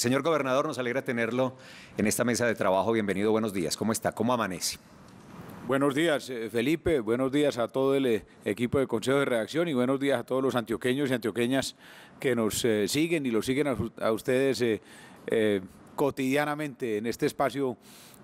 Señor gobernador, nos alegra tenerlo en esta mesa de trabajo. Bienvenido, buenos días. ¿Cómo está? ¿Cómo amanece? Buenos días, Felipe. Buenos días a todo el equipo de Consejo de Redacción y buenos días a todos los antioqueños y antioqueñas que nos siguen y los siguen a ustedes cotidianamente en este espacio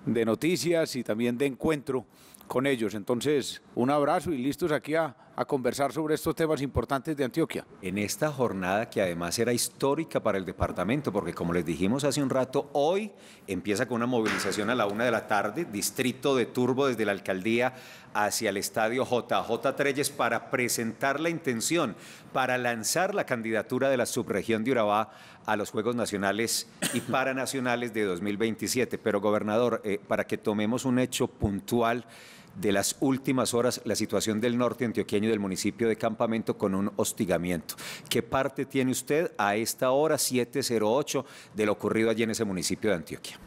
de noticias y también de encuentro con ellos. Entonces, un abrazo y listos aquí a conversar sobre estos temas importantes de Antioquia. En esta jornada que además era histórica para el departamento, porque como les dijimos hace un rato, hoy empieza con una movilización a la 1 de la tarde, distrito de Turbo desde la alcaldía hacia el estadio JJ Treyes para presentar la intención, para lanzar la candidatura de la subregión de Urabá a los Juegos Nacionales y Paranacionales de 2027. Pero gobernador, para que tomemos un hecho puntual de las últimas horas, la situación del norte antioqueño y del municipio de Campamento con un hostigamiento. ¿Qué parte tiene usted a esta hora, 7:08, de lo ocurrido allí en ese municipio de Antioquia?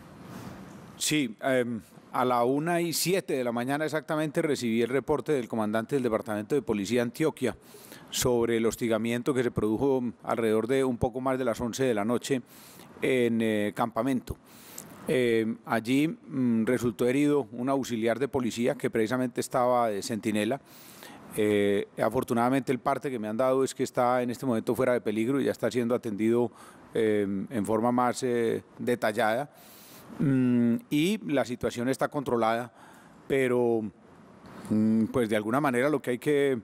Sí, a la 1:07 de la mañana exactamente recibí el reporte del comandante del Departamento de Policía de Antioquia sobre el hostigamiento que se produjo alrededor de un poco más de las 11 de la noche en Campamento. Allí resultó herido un auxiliar de policía que precisamente estaba de centinela. Afortunadamente el parte que me han dado es que está en este momento fuera de peligro y ya está siendo atendido en forma más detallada. Y la situación está controlada, pero pues de alguna manera lo que hay que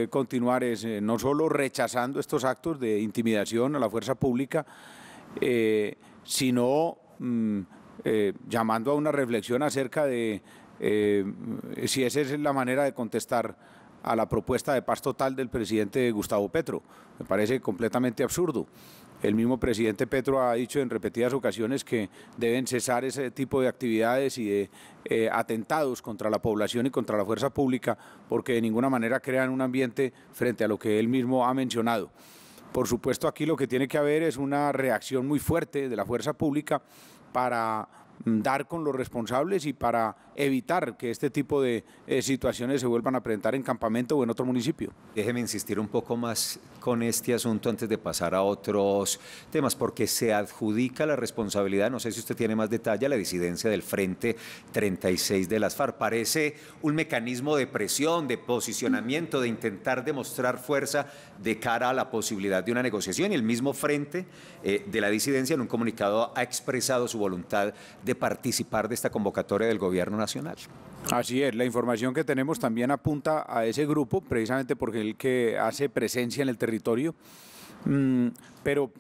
continuar es no solo rechazando estos actos de intimidación a la fuerza pública, sino llamando a una reflexión acerca de si esa es la manera de contestar a la propuesta de paz total del presidente Gustavo Petro. Me parece completamente absurdo. El mismo presidente Petro ha dicho en repetidas ocasiones que deben cesar ese tipo de actividades y de atentados contra la población y contra la fuerza pública, porque de ninguna manera crean un ambiente frente a lo que él mismo ha mencionado. Por supuesto, aquí lo que tiene que haber es una reacción muy fuerte de la fuerza pública para dar con los responsables y para evitar que este tipo de situaciones se vuelvan a presentar en Campamento o en otro municipio. Déjeme insistir un poco más con este asunto antes de pasar a otros temas, porque se adjudica la responsabilidad, no sé si usted tiene más detalle, a la disidencia del Frente 36 de las FARC. Parece un mecanismo de presión, de posicionamiento, de intentar demostrar fuerza de cara a la posibilidad de una negociación, y el mismo Frente de la disidencia en un comunicado ha expresado su voluntad de participar de esta convocatoria del Gobierno Nacional. Así es, la información que tenemos también apunta a ese grupo, precisamente porque es el que hace presencia en el territorio, pero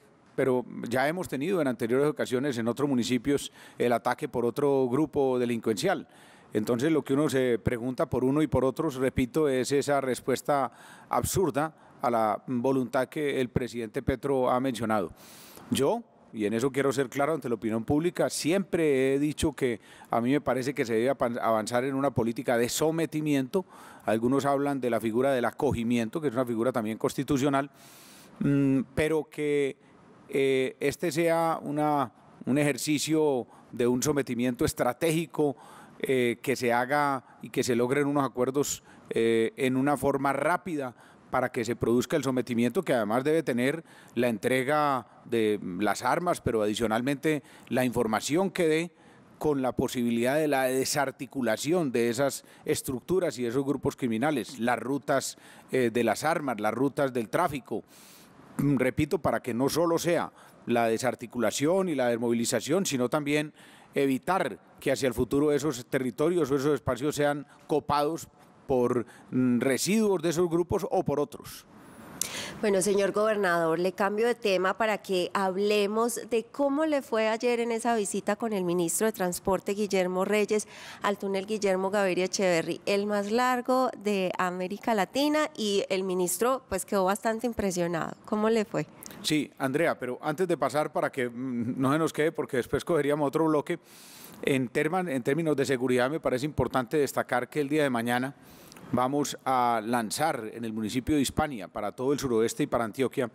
ya hemos tenido en anteriores ocasiones en otros municipios el ataque por otro grupo delincuencial. Entonces lo que uno se pregunta por uno y por otros, repito, es esa respuesta absurda a la voluntad que el presidente Petro ha mencionado. Yo, y en eso quiero ser claro ante la opinión pública, siempre he dicho que a mí me parece que se debe avanzar en una política de sometimiento. Algunos hablan de la figura del acogimiento, que es una figura también constitucional, pero que este sea un ejercicio de un sometimiento estratégico, que se haga y que se logren unos acuerdos en una forma rápida, para que se produzca el sometimiento, que además debe tener la entrega de las armas, pero adicionalmente la información que dé con la posibilidad de la desarticulación de esas estructuras y esos grupos criminales, las rutas de las armas, las rutas del tráfico. Repito, para que no solo sea la desarticulación y la desmovilización, sino también evitar que hacia el futuro esos territorios o esos espacios sean copados por residuos de esos grupos o por otros. Bueno, señor gobernador, le cambio de tema para que hablemos de cómo le fue ayer en esa visita con el ministro de Transporte, Guillermo Reyes, al túnel Guillermo Gaviria Echeverry, el más largo de América Latina, y el ministro pues quedó bastante impresionado. ¿Cómo le fue? Sí, Andrea, pero antes de pasar, para que no se nos quede, porque después cogeríamos otro bloque, en términos de seguridad me parece importante destacar que el día de mañana vamos a lanzar en el municipio de Hispania, para todo el suroeste y para Antioquia,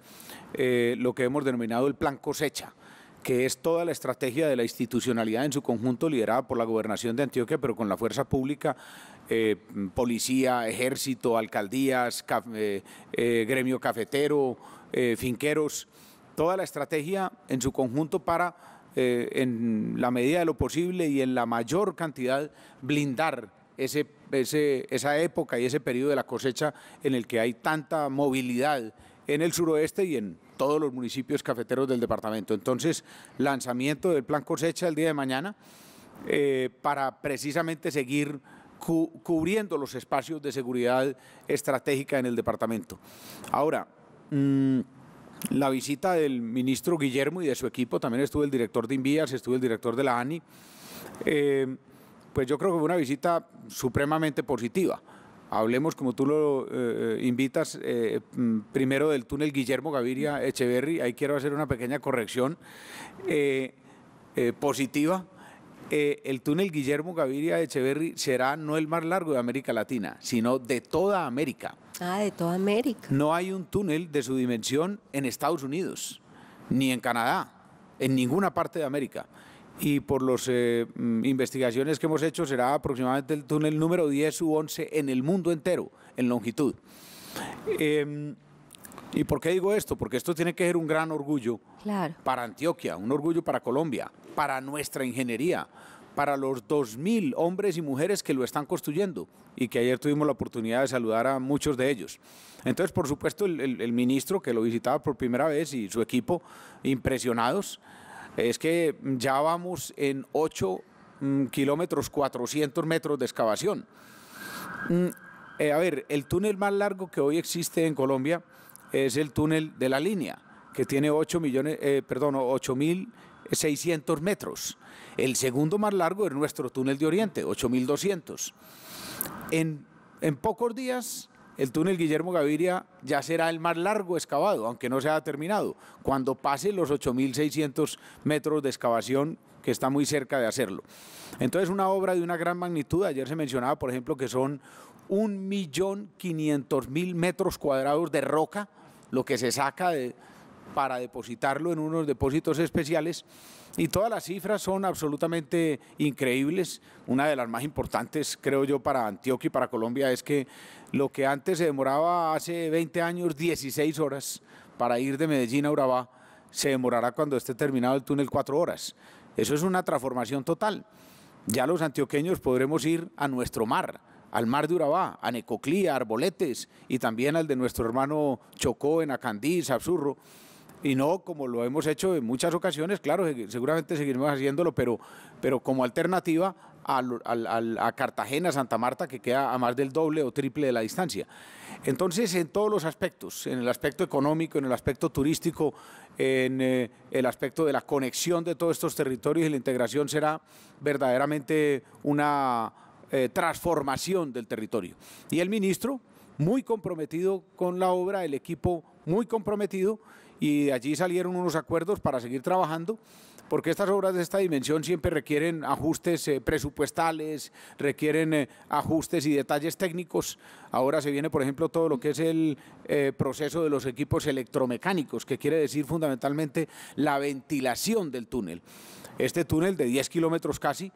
lo que hemos denominado el Plan Cosecha, que es toda la estrategia de la institucionalidad en su conjunto, liderada por la Gobernación de Antioquia, pero con la fuerza pública, policía, ejército, alcaldías, gremio cafetero, finqueros, toda la estrategia en su conjunto para en la medida de lo posible y en la mayor cantidad blindar esa época y ese periodo de la cosecha en el que hay tanta movilidad en el suroeste y en todos los municipios cafeteros del departamento. Entonces, lanzamiento del plan cosecha el día de mañana para precisamente seguir cubriendo los espacios de seguridad estratégica en el departamento. Ahora, la visita del ministro Guillermo y de su equipo, también estuvo el director de Invías, estuvo el director de la ANI, pues yo creo que fue una visita supremamente positiva. Hablemos, como tú lo invitas, primero del túnel Guillermo Gaviria Echeverri. Ahí quiero hacer una pequeña corrección positiva. El túnel Guillermo Gaviria Echeverri será no el más largo de América Latina, sino de toda América. Ah, de toda América. No hay un túnel de su dimensión en Estados Unidos, ni en Canadá, en ninguna parte de América. Y por las investigaciones que hemos hecho, será aproximadamente el túnel número 10 u 11 en el mundo entero, en longitud. ¿Y por qué digo esto? Porque esto tiene que ser un gran orgullo para Antioquia, un orgullo para Colombia, para nuestra ingeniería, para los 2.000 hombres y mujeres que lo están construyendo y que ayer tuvimos la oportunidad de saludar a muchos de ellos. Entonces, por supuesto, el ministro que lo visitaba por primera vez y su equipo impresionados. Es que ya vamos en 8 kilómetros, 400 metros de excavación. A ver, el túnel más largo que hoy existe en Colombia es el túnel de la Línea, que tiene 8.600 metros. El segundo más largo es nuestro túnel de Oriente, 8.200. En pocos días, el túnel Guillermo Gaviria ya será el más largo excavado, aunque no se haya terminado, cuando pase los 8.600 metros de excavación, que está muy cerca de hacerlo. Entonces, una obra de una gran magnitud. Ayer se mencionaba, por ejemplo, que son 1.500.000 metros cuadrados de roca, lo que se saca para depositarlo en unos depósitos especiales. Y todas las cifras son absolutamente increíbles. Una de las más importantes, creo yo, para Antioquia y para Colombia es que lo que antes se demoraba hace 20 años, 16 horas para ir de Medellín a Urabá, se demorará cuando esté terminado el túnel 4 horas. Eso es una transformación total. Ya los antioqueños podremos ir a nuestro mar, al mar de Urabá, a Necoclí, a Arboletes y también al de nuestro hermano Chocó, en Acandí, Sapsurro. Y no como lo hemos hecho en muchas ocasiones, claro, seguramente seguiremos haciéndolo, pero como alternativa a Cartagena, Santa Marta, que queda a más del doble o triple de la distancia. Entonces, en todos los aspectos, en el aspecto económico, en el aspecto turístico, en el aspecto de la conexión de todos estos territorios y la integración, será verdaderamente una transformación del territorio. Y el ministro, muy comprometido con la obra, el equipo muy comprometido, y de allí salieron unos acuerdos para seguir trabajando, porque estas obras de esta dimensión siempre requieren ajustes presupuestales, requieren ajustes y detalles técnicos. Ahora se viene, por ejemplo, todo lo que es el proceso de los equipos electromecánicos, que quiere decir fundamentalmente la ventilación del túnel. Este túnel de 10 kilómetros casi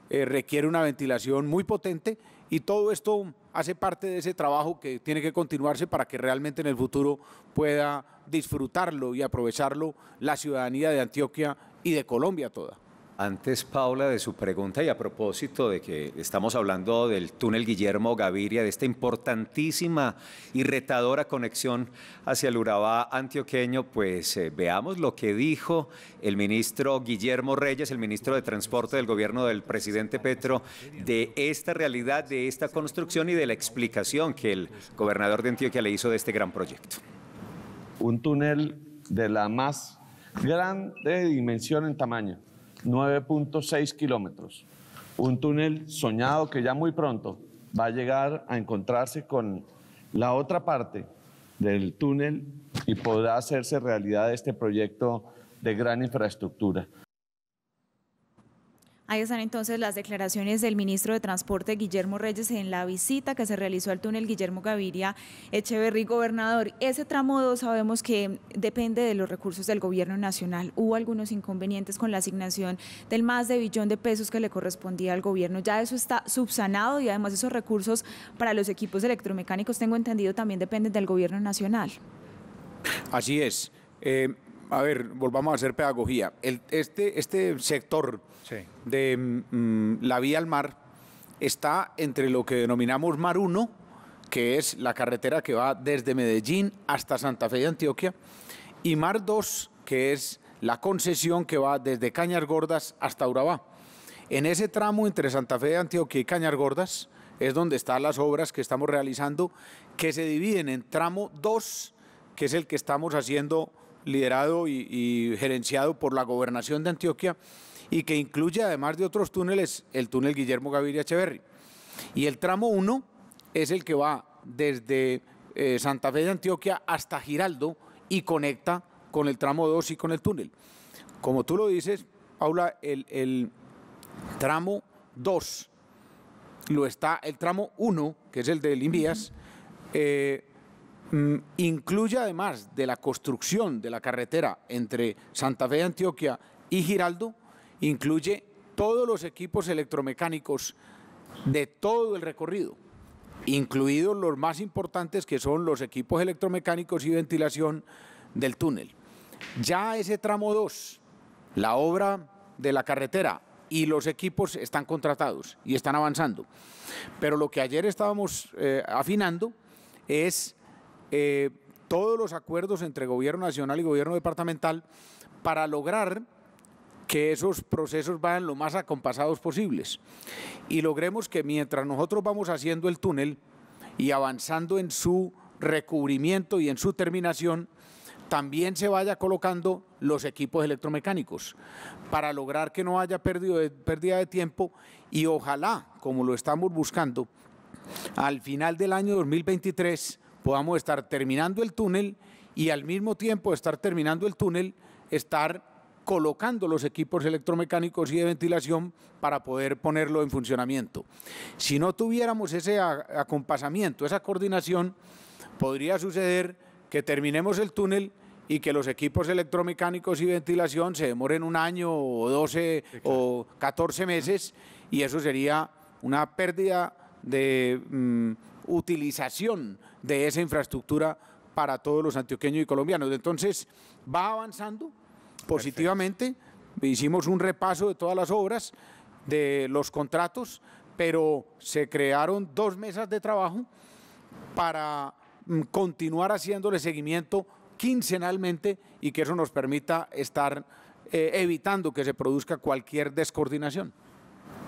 requiere una ventilación muy potente, y todo esto hace parte de ese trabajo que tiene que continuarse para que realmente en el futuro pueda disfrutarlo y aprovecharlo la ciudadanía de Antioquia y de Colombia toda. Antes, Paula, de su pregunta, y a propósito de que estamos hablando del túnel Guillermo Gaviria, de esta importantísima y retadora conexión hacia el Urabá antioqueño, pues veamos lo que dijo el ministro Guillermo Reyes, el ministro de Transporte del gobierno del presidente Petro, de esta realidad, de esta construcción y de la explicación que el gobernador de Antioquia le hizo de este gran proyecto. Un túnel de la más grande dimensión en tamaño, 9.6 kilómetros. Un túnel soñado que ya muy pronto va a llegar a encontrarse con la otra parte del túnel y podrá hacerse realidad este proyecto de gran infraestructura. Ahí están entonces las declaraciones del ministro de Transporte, Guillermo Reyes, en la visita que se realizó al túnel Guillermo Gaviria Echeverri. Gobernador, ese tramo 2 sabemos que depende de los recursos del gobierno nacional. Hubo algunos inconvenientes con la asignación del más de $1 billón que le correspondía al gobierno. Ya eso está subsanado, y además esos recursos para los equipos electromecánicos, tengo entendido, también dependen del gobierno nacional. Así es. a ver, volvamos a hacer pedagogía. Este sector de la vía al mar está entre lo que denominamos Mar 1, que es la carretera que va desde Medellín hasta Santa Fe de Antioquia, y Mar 2, que es la concesión que va desde Cañas Gordas hasta Urabá. En ese tramo entre Santa Fe de Antioquia y Cañas Gordas es donde están las obras que estamos realizando, que se dividen en tramo 2, que es el que estamos haciendo liderado y gerenciado por la Gobernación de Antioquia, y que incluye, además de otros túneles, el túnel Guillermo Gaviria Echeverri. Y el tramo 1 es el que va desde Santa Fe de Antioquia hasta Giraldo y conecta con el tramo 2 y con el túnel. Como tú lo dices, Paula, el tramo 2 el tramo 1, que es el del Invías, incluye, además de la construcción de la carretera entre Santa Fe de Antioquia y Giraldo, incluye todos los equipos electromecánicos de todo el recorrido, incluidos los más importantes, que son los equipos electromecánicos y ventilación del túnel. Ya ese tramo 2, la obra de la carretera y los equipos están contratados y están avanzando. Pero lo que ayer estábamos afinando es todos los acuerdos entre Gobierno Nacional y Gobierno Departamental para lograr que esos procesos vayan lo más acompasados posibles y logremos que mientras nosotros vamos haciendo el túnel y avanzando en su recubrimiento y en su terminación, también se vaya colocando los equipos electromecánicos para lograr que no haya pérdida de tiempo y ojalá, como lo estamos buscando, al final del año 2023 podamos estar terminando el túnel y al mismo tiempo estar terminando el túnel, estar colocando los equipos electromecánicos y de ventilación para poder ponerlo en funcionamiento. Si no tuviéramos ese acompasamiento, esa coordinación, podría suceder que terminemos el túnel y que los equipos electromecánicos y ventilación se demoren un año o 12 o 14 meses y eso sería una pérdida de utilización de esa infraestructura para todos los antioqueños y colombianos. Entonces, va avanzando positivamente. Perfecto. Hicimos un repaso de todas las obras, de los contratos, pero se crearon 2 mesas de trabajo para continuar haciéndole seguimiento quincenalmente y que eso nos permita estar evitando que se produzca cualquier descoordinación.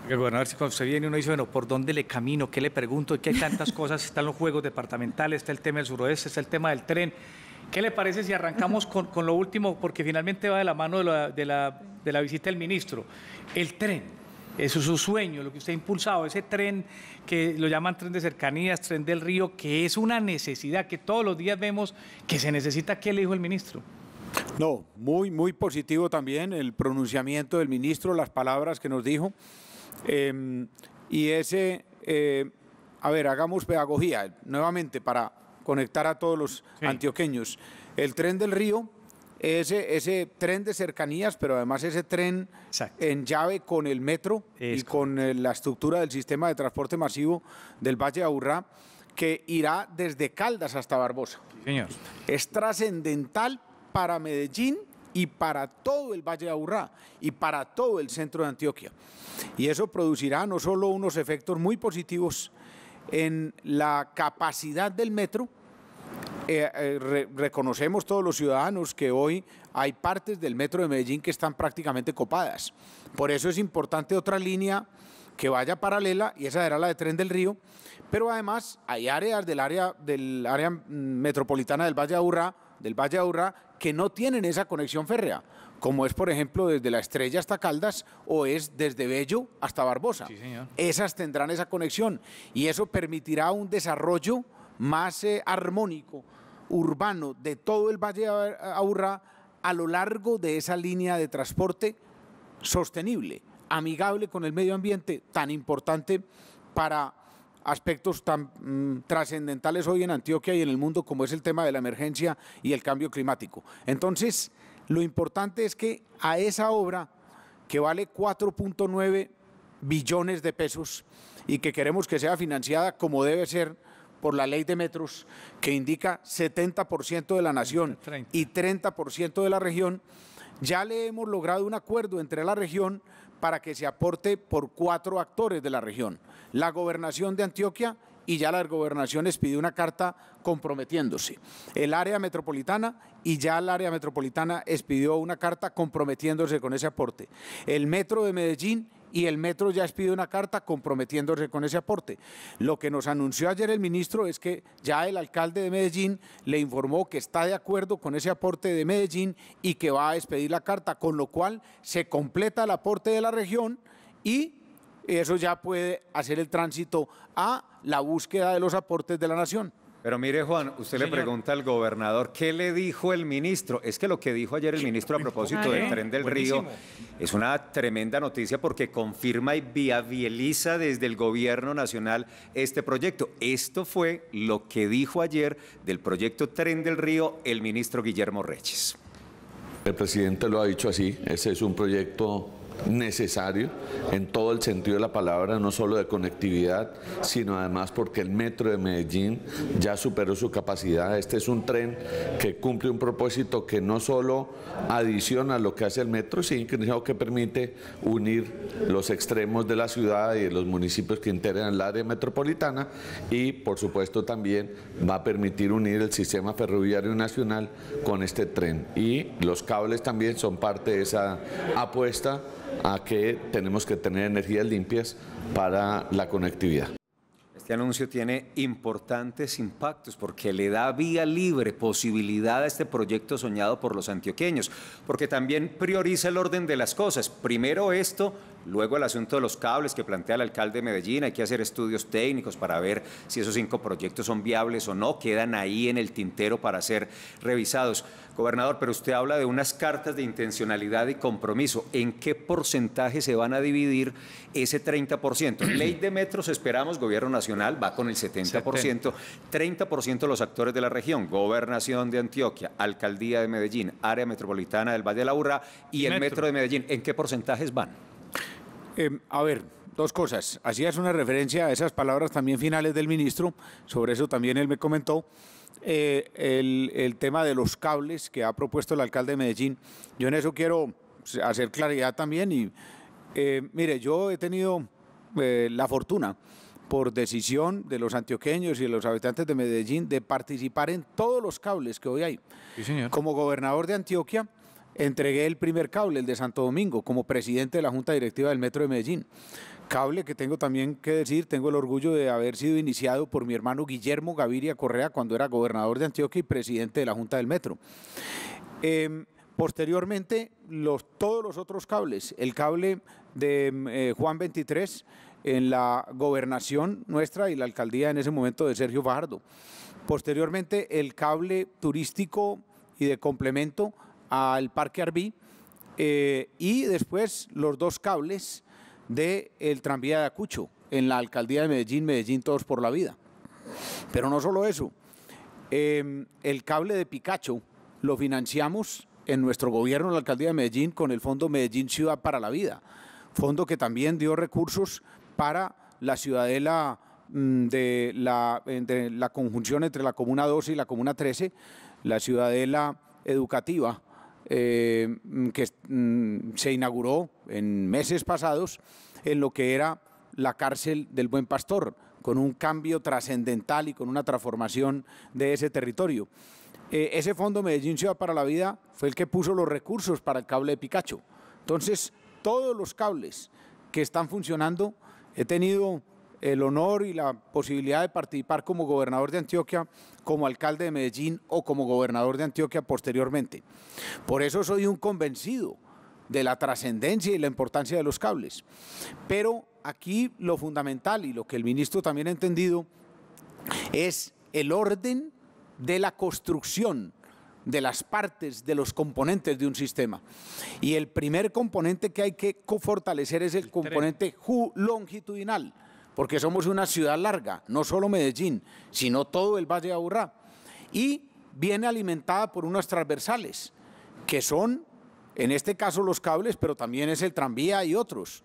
El gobernador, si cuando usted viene uno dice, bueno, ¿por dónde le camino? ¿Qué le pregunto? Que hay tantas cosas, están los juegos departamentales, está el tema del suroeste, está el tema del tren. ¿Qué le parece si arrancamos con lo último? Porque finalmente va de la mano de la visita del ministro. El tren. Eso es su sueño, lo que usted ha impulsado, ese tren que lo llaman tren de cercanías, tren del río, que es una necesidad que todos los días vemos que se necesita. ¿Qué le dijo el ministro? No, muy positivo también el pronunciamiento del ministro, las palabras que nos dijo. Y ese, a ver, hagamos pedagogía nuevamente para conectar a todos los antioqueños. El tren del río, ese tren de cercanías, pero además ese tren en llave con el metro y con la estructura del sistema de transporte masivo del Valle de Aburrá, que irá desde Caldas hasta Barbosa. Sí, señor. Es trascendental para Medellín y para todo el Valle de Aburrá y para todo el centro de Antioquia. Y eso producirá no solo unos efectos muy positivos en la capacidad del metro. Reconocemos todos los ciudadanos que hoy hay partes del metro de Medellín que están prácticamente copadas. Por eso es importante otra línea que vaya paralela, y esa era la de Tren del Río, pero además hay áreas del área metropolitana del Valle de Aburrá, que no tienen esa conexión férrea, como es, por ejemplo, desde La Estrella hasta Caldas o es desde Bello hasta Barbosa. Sí, señor. Esas tendrán esa conexión y eso permitirá un desarrollo más armónico, urbano, de todo el Valle de Aburrá a lo largo de esa línea de transporte sostenible, amigable con el medio ambiente, tan importante para aspectos tan trascendentales hoy en Antioquia y en el mundo como es el tema de la emergencia y el cambio climático. Entonces, lo importante es que a esa obra que vale 4.9 billones de pesos y que queremos que sea financiada como debe ser por la ley de metros que indica 70% de la nación 30. y 30% de la región, ya le hemos logrado un acuerdo entre la región para que se aporte por 4 actores de la región. La gobernación de Antioquia, y ya la gobernación expidió una carta comprometiéndose. El área metropolitana, y ya el área metropolitana expidió una carta comprometiéndose con ese aporte. El metro de Medellín y el metro ya expidió una carta comprometiéndose con ese aporte. Lo que nos anunció ayer el ministro es que ya el alcalde de Medellín le informó que está de acuerdo con ese aporte de Medellín y que va a expedir la carta, con lo cual se completa el aporte de la región y eso ya puede hacer el tránsito a la búsqueda de los aportes de la nación. Pero mire, Juan, usted le pregunta al gobernador, ¿qué le dijo el ministro? Es que lo que dijo ayer el ministro a propósito del Tren del Río es una tremenda noticia porque confirma y viabiliza desde el gobierno nacional este proyecto. Esto fue lo que dijo ayer del proyecto Tren del Río el ministro Guillermo Reyes. El presidente lo ha dicho así, ese es un proyecto necesario en todo el sentido de la palabra, no solo de conectividad, sino además porque el metro de Medellín ya superó su capacidad. Este es un tren que cumple un propósito que no solo adiciona lo que hace el metro, sino que permite unir los extremos de la ciudad y de los municipios que integran el área metropolitana y por supuesto también va a permitir unir el sistema ferroviario nacional con este tren, y los cables también son parte de esa apuesta a que tenemos que tener energías limpias para la conectividad. Este anuncio tiene importantes impactos porque le da vía libre, posibilidad a este proyecto soñado por los antioqueños, porque también prioriza el orden de las cosas. Primero esto, luego el asunto de los cables que plantea el alcalde de Medellín. Hay que hacer estudios técnicos para ver si esos 5 proyectos son viables o no, quedan ahí en el tintero para ser revisados. Gobernador, pero usted habla de unas cartas de intencionalidad y compromiso. ¿En qué porcentaje se van a dividir ese 30%? Ley de metros, esperamos, gobierno nacional va con el 70%, 30% los actores de la región, gobernación de Antioquia, alcaldía de Medellín, área metropolitana del Valle de la Aburrá y el metro de Medellín. ¿En qué porcentajes van? A ver, 2 cosas. Hacías una referencia a esas palabras también finales del ministro, sobre eso también él me comentó. El tema de los cables que ha propuesto el alcalde de Medellín, yo en eso quiero hacer claridad también y mire, yo he tenido la fortuna por decisión de los antioqueños y de los habitantes de Medellín de participar en todos los cables que hoy hay. Sí, señor. Como gobernador de Antioquia entregué el primer cable, el de Santo Domingo, como presidente de la Junta Directiva del Metro de Medellín. Cable que tengo también que decir, tengo el orgullo de haber sido iniciado por mi hermano Guillermo Gaviria Correa cuando era gobernador de Antioquia y presidente de la Junta del Metro. Posteriormente, todos los otros cables, el cable de Juan 23 en la gobernación nuestra y la alcaldía en ese momento de Sergio Fajardo. Posteriormente, el cable turístico y de complemento al Parque Arví y después los 2 cables del tranvía de Acucho en la alcaldía de Medellín, Medellín Todos por la Vida. Pero no solo eso, el cable de Picacho lo financiamos en nuestro gobierno, en la alcaldía de Medellín, con el fondo Medellín Ciudad para la Vida, fondo que también dio recursos para la ciudadela de la conjunción entre la Comuna 12 y la Comuna 13, la ciudadela educativa que se inauguró en meses pasados en lo que era la cárcel del Buen Pastor, con un cambio trascendental y con una transformación de ese territorio. Ese fondo Medellín Ciudad para la Vida fue el que puso los recursos para el cable de Picacho. Entonces, todos los cables que están funcionando, he tenido el honor y la posibilidad de participar como gobernador de Antioquia, como alcalde de Medellín o como gobernador de Antioquia posteriormente. Por eso soy un convencido de la trascendencia y la importancia de los cables. Pero aquí lo fundamental y lo que el ministro también ha entendido es el orden de la construcción de las partes, de los componentes de un sistema. Y el primer componente que hay que fortalecer es el componente longitudinal, porque somos una ciudad larga, no solo Medellín, sino todo el Valle de Aburrá. Y viene alimentada por unas transversales, que son, en este caso, los cables, pero también es el tranvía y otros,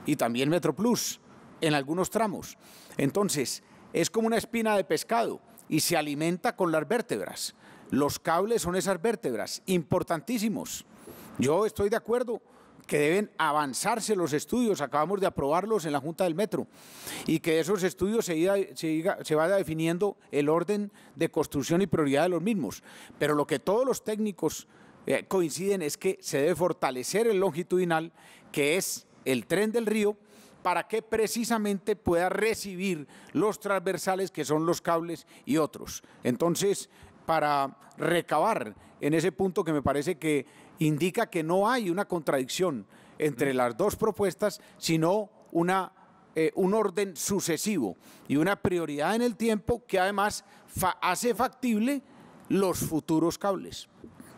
y también Metroplus, en algunos tramos. Entonces, es como una espina de pescado y se alimenta con las vértebras. Los cables son esas vértebras, importantísimos. Yo estoy de acuerdo que deben avanzarse los estudios, acabamos de aprobarlos en la Junta del Metro, y que esos estudios se vaya definiendo el orden de construcción y prioridad de los mismos. Pero lo que todos los técnicos coinciden es que se debe fortalecer el longitudinal, que es el Tren del Río, para que precisamente pueda recibir los transversales, que son los cables y otros. Entonces, para recabar en ese punto que me parece que indica que no hay una contradicción entre las dos propuestas, sino un orden sucesivo y una prioridad en el tiempo que además hace factible los futuros cables.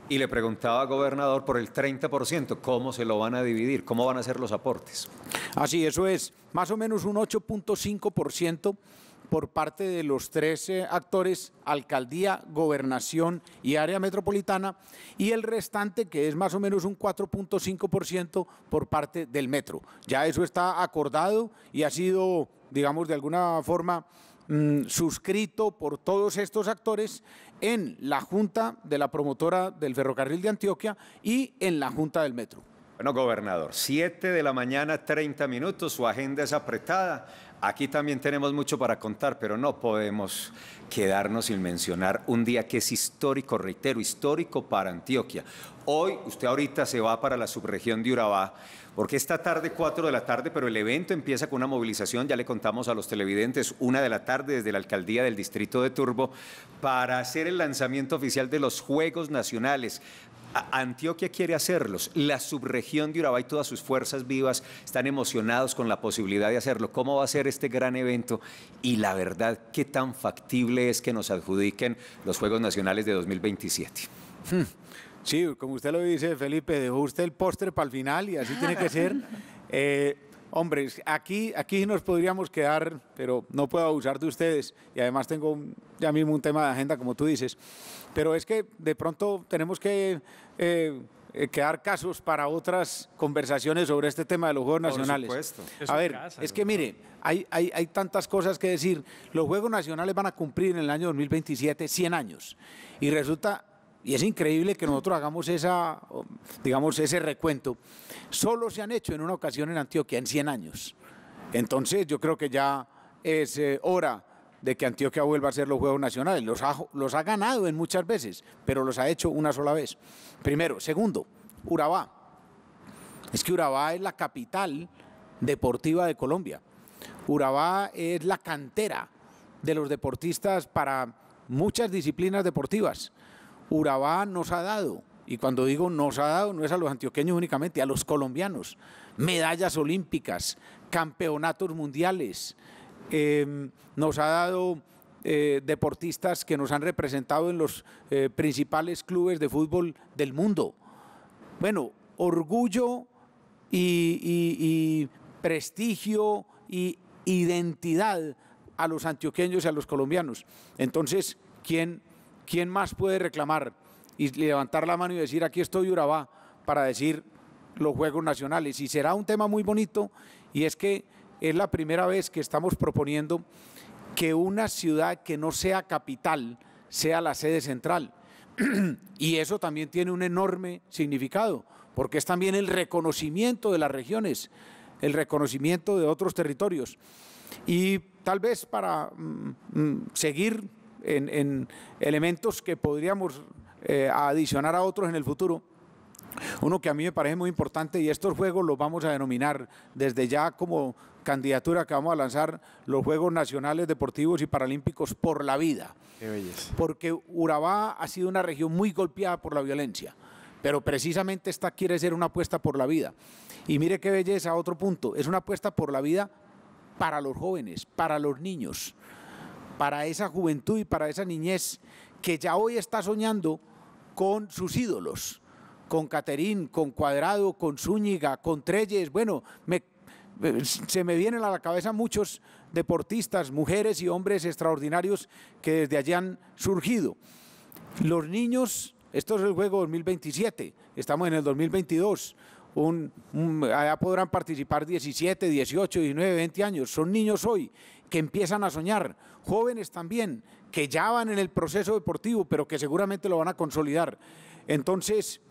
Y le preguntaba, gobernador, por el 30%, ¿cómo se lo van a dividir? ¿Cómo van a ser los aportes? Así, eso es más o menos un 8.5% por parte de los tres actores, alcaldía, gobernación y área metropolitana, y el restante, que es más o menos un 4.5% por parte del metro. Ya eso está acordado y ha sido, digamos, de alguna forma suscrito por todos estos actores en la Junta de la promotora del Ferrocarril de Antioquia y en la Junta del Metro. Bueno, gobernador, 7 de la mañana, 30 minutos, su agenda es apretada. Aquí también tenemos mucho para contar, pero no podemos quedarnos sin mencionar un día que es histórico, reitero, histórico para Antioquia. Hoy, usted ahorita se va para la subregión de Urabá, porque esta tarde, 4 de la tarde, pero el evento empieza con una movilización, ya le contamos a los televidentes, 1 de la tarde desde la alcaldía del distrito de Turbo, para hacer el lanzamiento oficial de los Juegos Nacionales. Antioquia quiere hacerlos, la subregión de Urabá y todas sus fuerzas vivas están emocionados con la posibilidad de hacerlo. ¿Cómo va a ser este gran evento? Y la verdad, ¿qué tan factible es que nos adjudiquen los Juegos Nacionales de 2027? Sí, como usted lo dice, Felipe, dejó usted el postre para el final y así tiene que ser. Hombre, aquí nos podríamos quedar, pero no puedo abusar de ustedes y además tengo ya mismo un tema de agenda, como tú dices, pero es que de pronto tenemos que quedar casos para otras conversaciones sobre este tema de los Juegos Nacionales. Por supuesto. A ver, es que mire, hay tantas cosas que decir. Los Juegos Nacionales van a cumplir en el año 2027 100 años y resulta... Y es increíble que nosotros hagamos ese recuento. Solo se han hecho en una ocasión en Antioquia en 100 años. Entonces yo creo que ya es hora de que Antioquia vuelva a hacer los Juegos Nacionales. Los ha ganado en muchas veces, pero los ha hecho una sola vez. Primero. Segundo, Urabá. Es que Urabá es la capital deportiva de Colombia. Urabá es la cantera de los deportistas para muchas disciplinas deportivas. Urabá nos ha dado, y cuando digo nos ha dado, no es a los antioqueños únicamente, a los colombianos, medallas olímpicas, campeonatos mundiales, nos ha dado deportistas que nos han representado en los principales clubes de fútbol del mundo. Bueno, orgullo y prestigio y identidad a los antioqueños y a los colombianos. Entonces, ¿quién más puede reclamar y levantar la mano y decir aquí estoy Urabá para decir los Juegos Nacionales? Y será un tema muy bonito, y es que es la primera vez que estamos proponiendo que una ciudad que no sea capital sea la sede central. Y eso también tiene un enorme significado, porque es también el reconocimiento de las regiones, el reconocimiento de otros territorios. Y tal vez para seguir en elementos que podríamos adicionar a otros en el futuro, uno que a mí me parece muy importante, y estos juegos los vamos a denominar desde ya como candidatura que vamos a lanzar, los Juegos Nacionales Deportivos y Paralímpicos por la Vida. Qué belleza. Porque Urabá ha sido una región muy golpeada por la violencia, pero precisamente esta quiere ser una apuesta por la vida. Y mire qué belleza, otro punto, es una apuesta por la vida para los jóvenes, para los niños, para esa juventud y para esa niñez que ya hoy está soñando con sus ídolos, con Caterín, con Cuadrado, con Zúñiga, con Trelles. Bueno, se me vienen a la cabeza muchos deportistas, mujeres y hombres extraordinarios que desde allí han surgido. Los niños, esto es el Juego 2027, estamos en el 2022, allá podrán participar 17, 18, 19, 20 años. Son niños hoy que empiezan a soñar, jóvenes también, que ya van en el proceso deportivo, pero que seguramente lo van a consolidar. Entonces,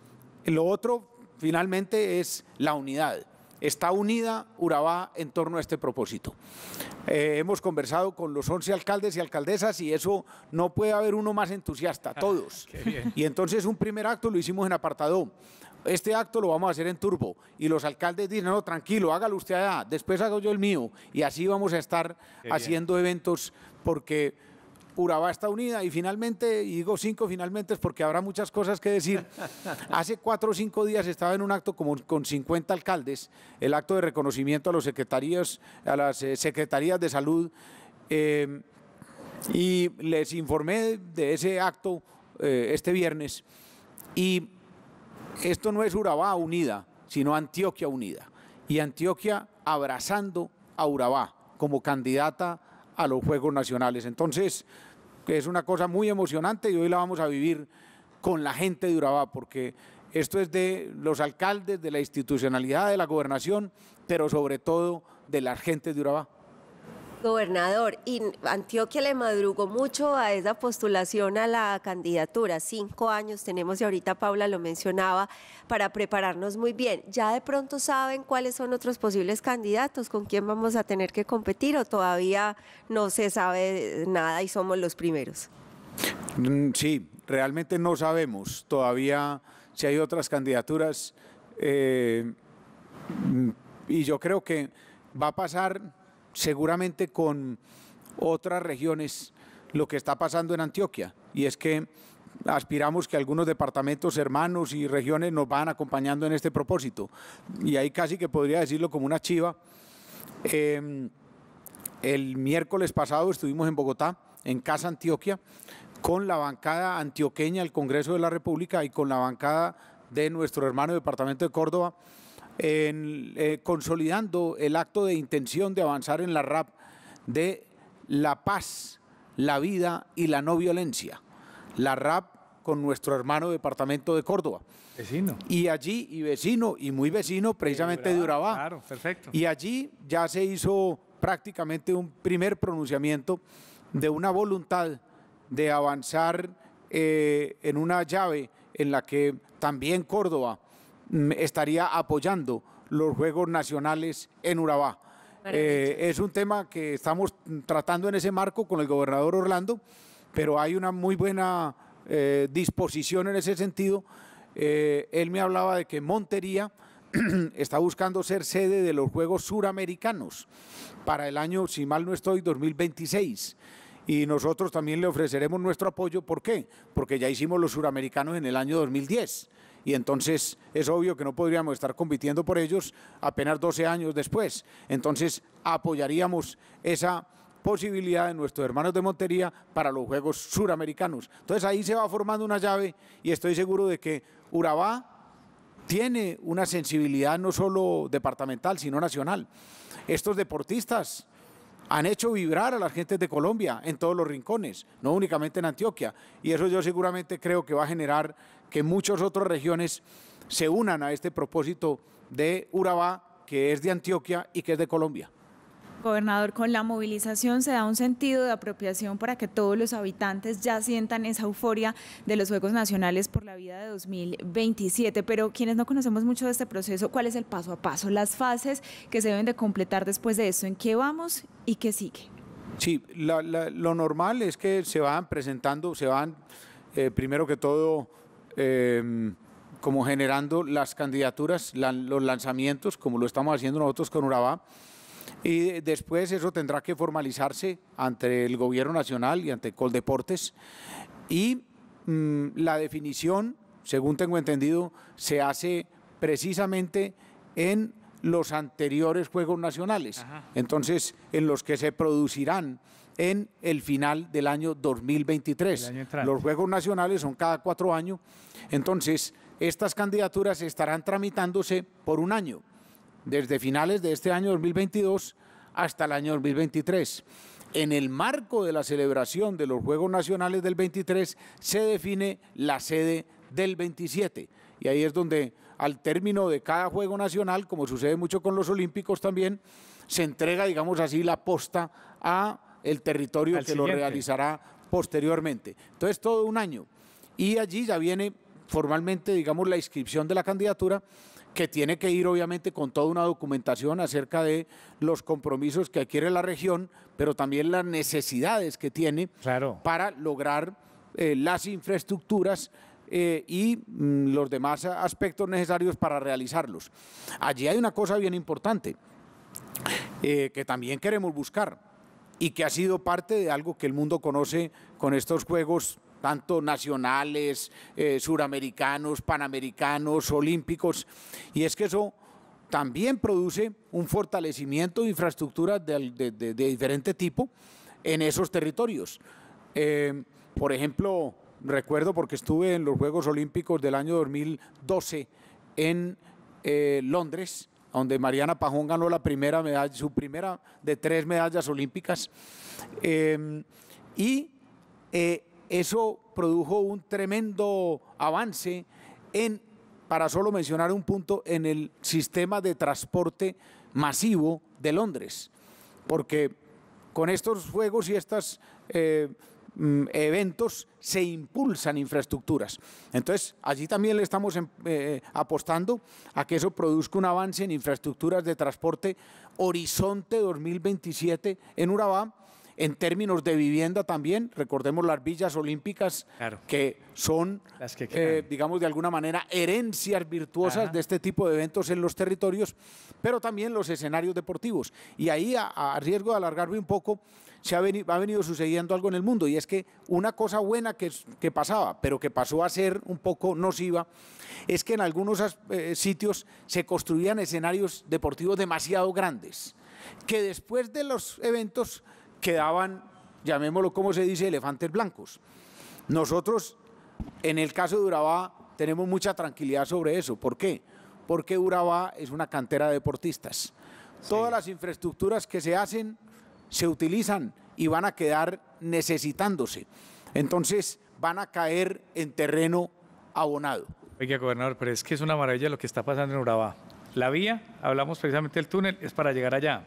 lo otro finalmente es la unidad. Está unida Urabá en torno a este propósito. Hemos conversado con los 11 alcaldes y alcaldesas y eso no puede haber uno más entusiasta, todos. Y entonces un primer acto lo hicimos en Apartadó. Este acto lo vamos a hacer en Turbo y los alcaldes dicen, no, tranquilo, hágalo usted allá, después hago yo el mío y así vamos a estar haciendo eventos porque Urabá está unida y finalmente, y digo 5 finalmente es porque habrá muchas cosas que decir. Hace 4 o 5 días estaba en un acto con 50 alcaldes, el acto de reconocimiento a las secretarías de salud y les informé de ese acto este viernes y esto no es Urabá unida, sino Antioquia unida. Y Antioquia abrazando a Urabá como candidata a los Juegos Nacionales. Entonces, es una cosa muy emocionante y hoy la vamos a vivir con la gente de Urabá, porque esto es de los alcaldes, de la institucionalidad de la gobernación, pero sobre todo de la gente de Urabá. Gobernador, y Antioquia le madrugó mucho a esa postulación a la candidatura. 5 años tenemos y ahorita Paula lo mencionaba para prepararnos muy bien. ¿Ya de pronto saben cuáles son otros posibles candidatos? ¿Con quién vamos a tener que competir o todavía no se sabe nada y somos los primeros? Sí, realmente no sabemos todavía si hay otras candidaturas y yo creo que va a pasar seguramente con otras regiones lo que está pasando en Antioquia, y es que aspiramos que algunos departamentos hermanos y regiones nos van acompañando en este propósito, y ahí casi que podría decirlo como una chiva. El miércoles pasado estuvimos en Bogotá, en Casa Antioquia, con la bancada antioqueña del Congreso de la República y con la bancada de nuestro hermano departamento de Córdoba, consolidando el acto de intención de avanzar en la RAP de la paz, la vida y la no violencia. La RAP con nuestro hermano departamento de Córdoba. Vecino. Y allí, y vecino, y muy vecino precisamente de Urabá. Claro, perfecto. Y allí ya se hizo prácticamente un primer pronunciamiento de una voluntad de avanzar en una llave en la que también Córdoba estaría apoyando los Juegos Nacionales en Urabá. Es un tema que estamos tratando en ese marco con el gobernador Orlando, pero hay una muy buena disposición en ese sentido. Él me hablaba de que Montería está buscando ser sede de los Juegos Suramericanos para el año, si mal no estoy, 2026. Y nosotros también le ofreceremos nuestro apoyo. ¿Por qué? Porque ya hicimos los suramericanos en el año 2010. Y entonces es obvio que no podríamos estar compitiendo por ellos apenas 12 años después. Entonces apoyaríamos esa posibilidad de nuestros hermanos de Montería para los Juegos Suramericanos. Entonces ahí se va formando una llave y estoy seguro de que Urabá tiene una sensibilidad no solo departamental, sino nacional. Estos deportistas han hecho vibrar a las gentes de Colombia en todos los rincones, no únicamente en Antioquia, y eso yo seguramente creo que va a generar que muchas otras regiones se unan a este propósito de Urabá, que es de Antioquia y que es de Colombia. Gobernador, con la movilización se da un sentido de apropiación para que todos los habitantes ya sientan esa euforia de los Juegos Nacionales por la Vida de 2027, pero quienes no conocemos mucho de este proceso, ¿cuál es el paso a paso, las fases que se deben de completar después de esto? ¿En qué vamos y qué sigue? Sí, lo normal es que se van presentando, primero que todo, como generando las candidaturas, los lanzamientos, como lo estamos haciendo nosotros con Urabá, y después eso tendrá que formalizarse ante el Gobierno Nacional y ante Coldeportes, y la definición, según tengo entendido, se hace precisamente en los anteriores Juegos Nacionales. Ajá. Entonces, en los que se producirán en el final del año 2023. Los Juegos Nacionales son cada 4 años, entonces estas candidaturas estarán tramitándose por un año, desde finales de este año 2022 hasta el año 2023. En el marco de la celebración de los Juegos Nacionales del 23 se define la sede del 27, y ahí es donde al término de cada juego nacional, como sucede mucho con los olímpicos también, se entrega, digamos así, la posta a el territorio Al que lo siguiente. realizará posteriormente. Entonces, todo un año. Y allí ya viene formalmente, digamos, la inscripción de la candidatura, que tiene que ir obviamente con toda una documentación acerca de los compromisos que adquiere la región, pero también las necesidades que tiene Claro. para lograr las infraestructuras y los demás aspectos necesarios para realizarlos. Allí hay una cosa bien importante que también queremos buscar y que ha sido parte de algo que el mundo conoce con estos juegos tanto nacionales, suramericanos, panamericanos, olímpicos, y es que eso también produce un fortalecimiento de infraestructuras de diferente tipo en esos territorios. Por ejemplo, recuerdo porque estuve en los Juegos Olímpicos del año 2012 en Londres, donde Mariana Pajón ganó la primera medalla, su primera de 3 medallas olímpicas, eso produjo un tremendo avance para solo mencionar un punto, en el sistema de transporte masivo de Londres, porque con estos juegos y estos eventos se impulsan infraestructuras. Entonces, allí también le estamos apostando a que eso produzca un avance en infraestructuras de transporte Horizonte 2027 en Urabá. En términos de vivienda también, recordemos las villas olímpicas, Claro. que son, Las que quedan. digamos, de alguna manera, herencias virtuosas Ajá. de este tipo de eventos en los territorios, pero también los escenarios deportivos. Y ahí, a riesgo de alargarme un poco, ha venido sucediendo algo en el mundo, y es que una cosa buena que pasaba, pero que pasó a ser un poco nociva, es que en algunos sitios se construían escenarios deportivos demasiado grandes, que después de los eventos quedaban, llamémoslo como se dice, elefantes blancos. Nosotros, en el caso de Urabá, tenemos mucha tranquilidad sobre eso. ¿Por qué? Porque Urabá es una cantera de deportistas. Todas las infraestructuras que se hacen se utilizan y van a quedar necesitándose. Entonces, van a caer en terreno abonado. Oiga, gobernador, pero es que es una maravilla lo que está pasando en Urabá. La vía, hablamos precisamente del túnel, es para llegar allá.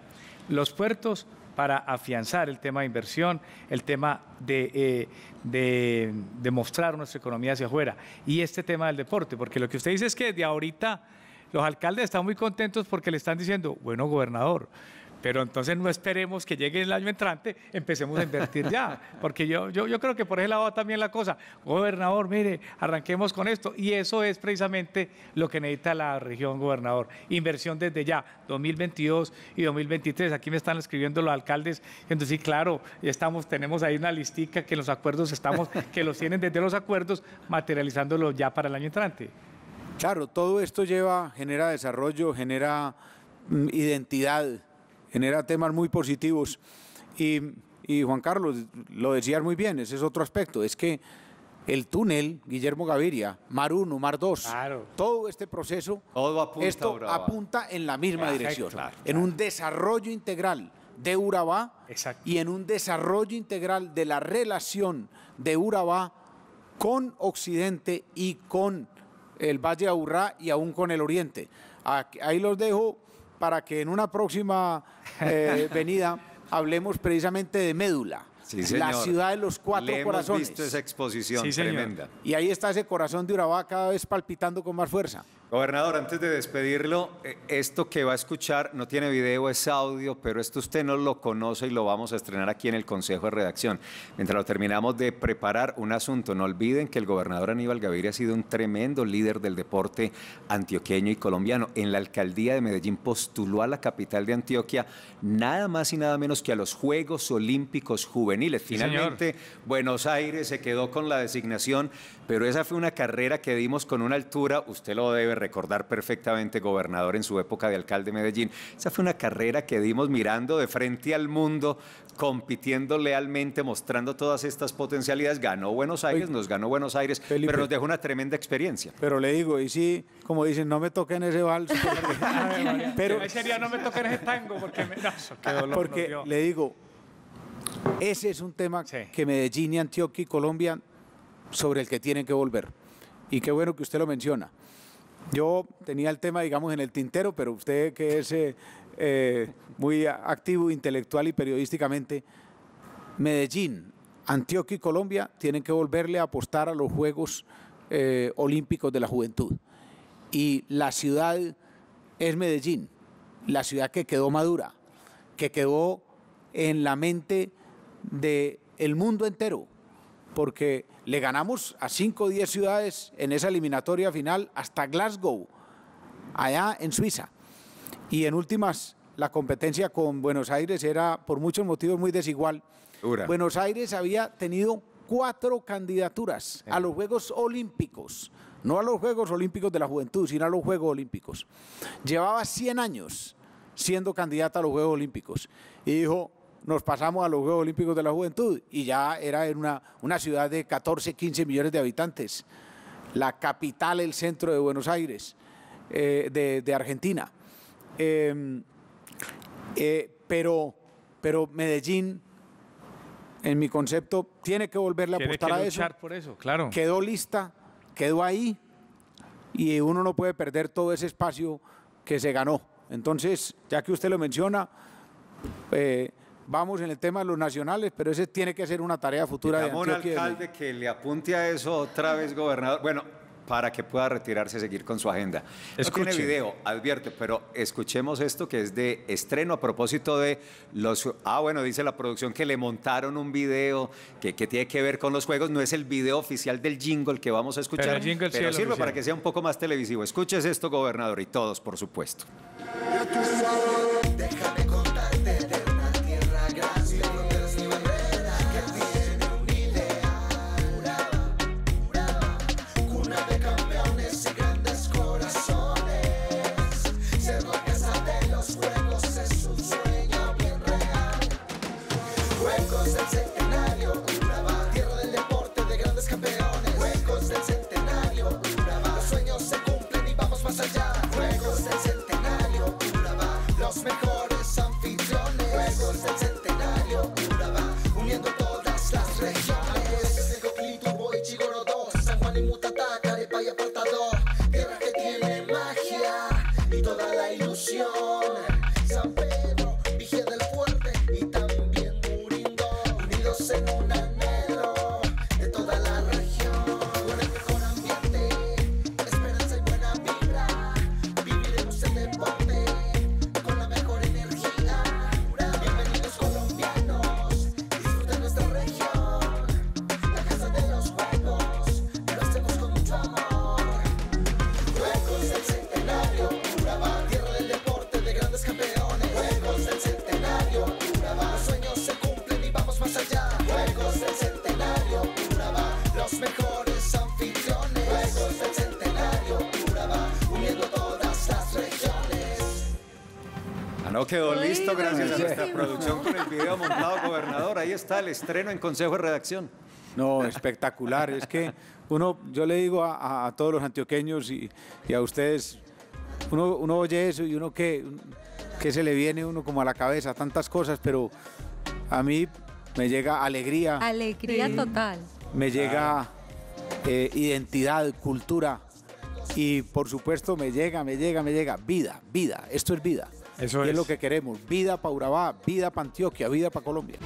Los puertos, para afianzar el tema de inversión, el tema de mostrar nuestra economía hacia afuera, y este tema del deporte, porque lo que usted dice es que de ahorita los alcaldes están muy contentos porque le están diciendo, bueno, gobernador, pero entonces no esperemos que llegue el año entrante, empecemos a invertir ya, porque yo creo que por ese lado va también la cosa. Gobernador, mire, arranquemos con esto, y eso es precisamente lo que necesita la región, gobernador, inversión desde ya, 2022 y 2023. Aquí me están escribiendo los alcaldes, entonces sí, claro, tenemos ahí una listica que los acuerdos que los tienen desde los acuerdos, materializándolo ya para el año entrante. Claro, todo esto genera desarrollo, genera identidad, genera temas muy positivos. Y Juan Carlos, lo decías muy bien, ese es otro aspecto, es que el túnel Guillermo Gaviria, Mar 1, Mar 2, Claro. todo este proceso, Todo apunta a esto Urabá. apunta en la misma Perfecto, dirección, claro, en un desarrollo integral de Urabá. Exacto. Y en un desarrollo integral de la relación de Urabá con Occidente y con el Valle de Aburrá y aún con el Oriente. Ahí los dejo para que en una próxima venida hablemos precisamente de Médula, Sí, la señor. ciudad de los 4 Le corazones. hemos visto esa exposición Sí, señor. tremenda. Y ahí está ese corazón de Urabá cada vez palpitando con más fuerza. Gobernador, antes de despedirlo, esto que va a escuchar no tiene video, es audio, pero esto usted no lo conoce y lo vamos a estrenar aquí en el Consejo de Redacción. Mientras lo terminamos de preparar un asunto, no olviden que el gobernador Aníbal Gaviria ha sido un tremendo líder del deporte antioqueño y colombiano. En la alcaldía de Medellín postuló a la capital de Antioquia nada más y nada menos que a los Juegos Olímpicos Juveniles. Sí, Finalmente, Buenos Aires se quedó con la designación, pero esa fue una carrera que dimos con una altura, usted lo debe recordar perfectamente, gobernador, en su época de alcalde de Medellín. Esa fue una carrera que dimos mirando de frente al mundo, compitiendo lealmente, mostrando todas estas potencialidades. Ganó Buenos Aires, nos ganó Buenos Aires, Felipe, pero nos dejó una tremenda experiencia. Pero le digo, y sí, como dicen, no me toquen ese vals. Pero Ahí sería no me toquen ese tango, porque qué dolor nos porque dio. le digo, ese es un tema Sí. que Medellín y Antioquia y Colombia sobre el que tienen que volver. Y qué bueno que usted lo menciona. Yo tenía el tema, digamos, en el tintero, pero usted que es muy activo intelectual y periodísticamente, Medellín, Antioquia y Colombia tienen que volverle a apostar a los Juegos Olímpicos de la Juventud. Y la ciudad es Medellín, la ciudad que quedó madura, que quedó en la mente del mundo entero, porque le ganamos a 5 o 10 ciudades en esa eliminatoria final hasta Glasgow, allá en Suiza. Y en últimas, la competencia con Buenos Aires era por muchos motivos muy desigual. Dura. Buenos Aires había tenido 4 candidaturas a los Juegos Olímpicos, no a los Juegos Olímpicos de la Juventud, sino a los Juegos Olímpicos. Llevaba 100 años siendo candidata a los Juegos Olímpicos y dijo, nos pasamos a los Juegos Olímpicos de la Juventud, y ya era en una ciudad de 14, 15 millones de habitantes, la capital, el centro de Buenos Aires, de Argentina. Pero Medellín, en mi concepto, tiene que volverle a apostar a eso. Luchar por eso, claro. Quedó lista, quedó ahí, y uno no puede perder todo ese espacio que se ganó. Entonces, ya que usted lo menciona, vamos en el tema de los nacionales, pero ese tiene que ser una tarea futura de Antioquia. Un alcalde que le apunte a eso otra vez, gobernador. Bueno, para que pueda retirarse y seguir con su agenda. No tiene video, advierte, pero escuchemos esto que es de estreno a propósito de los... bueno, dice la producción que le montaron un video que tiene que ver con los juegos. No es el video oficial del jingle que vamos a escuchar, pero sirve para que sea un poco más televisivo. Escuches esto, gobernador, y todos, por supuesto. Déjame contarte de una tierra grande, fronteras ni barreras, que tiene una idea, cuna de campeones y grandes corazones. Ser la casa de los juegos es un sueño bien real. Juegos del Centenario, Urabá, tierra del deporte de grandes campeones. Juegos del Centenario, Urabá, los sueños se cumplen y vamos más allá. Juegos del Centenario, Urabá, los mejores anfitriones. Juegos del Centenario, Urabá, uniendo todas las regiones. Desde Coclito, Boy, Chigorodó, San Juan y Mutatá, Carepa y Apartador. Tierra que tiene magia y toda la ilusión. San Pedro, Vigía del Fuerte y también Murindo, unidos en un anhelo de toda la región. Con el mejor ambiente, esperanza y buena vibra, viviremos el deporte con la mejor energía. Bienvenidos colombianos, disfruten nuestra región, la casa de los juegos, lo hacemos con mucho amor. Juegos del Centenario, Urabá, tierra del deporte de grandes campeones. Juegos del Centenario, Urabá, los sueños se cumplen y vamos más allá. Juegos del Centenario, Urabá, los mejores anfitriones. Juegos del Centenario, Urabá, uniendo todas las regiones. No quedó listo gracias a nuestra buenísimo. producción con el video montado, gobernador. Ahí está el estreno en Consejo de Redacción. No, espectacular. Es que yo le digo a todos los antioqueños y a ustedes, uno oye eso y uno que se le viene uno como a la cabeza, tantas cosas, pero a mí me llega alegría, Alegría total. me llega identidad, cultura y por supuesto me llega vida. Esto es vida. Eso y es es. lo que queremos, vida para Urabá, vida para Antioquia, vida para Colombia.